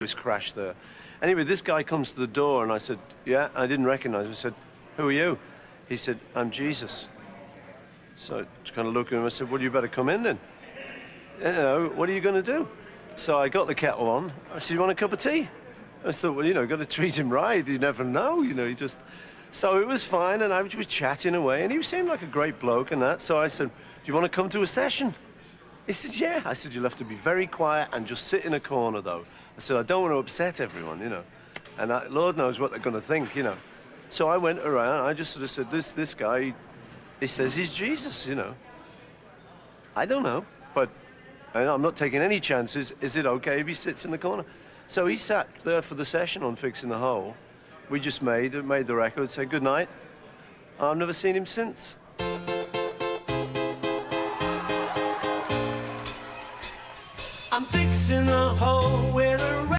This crash there. Anyway, this guy comes to the door, and I said, yeah, I didn't recognize him. I said, who are you? He said, I'm Jesus. So I just kind of looked at him. I said, well, you better come in then. You know, what are you going to do? So I got the kettle on. I said, you want a cup of tea? I thought, well, you know, got to treat him right. You never know, you know, you just... So it was fine, and I was chatting away, and he seemed like a great bloke and that. So I said, do you want to come to a session? He said, yeah. I said, you'll have to be very quiet and just sit in a corner, though. I said, I don't want to upset everyone, you know. And Lord knows what they're going to think, you know. So I went around, I just sort of said, this guy, he says he's Jesus, you know. I don't know, but I'm not taking any chances. Is it okay if he sits in the corner? So he sat there for the session on Fixing the Hole. We just made the record, said good night. I've never seen him since.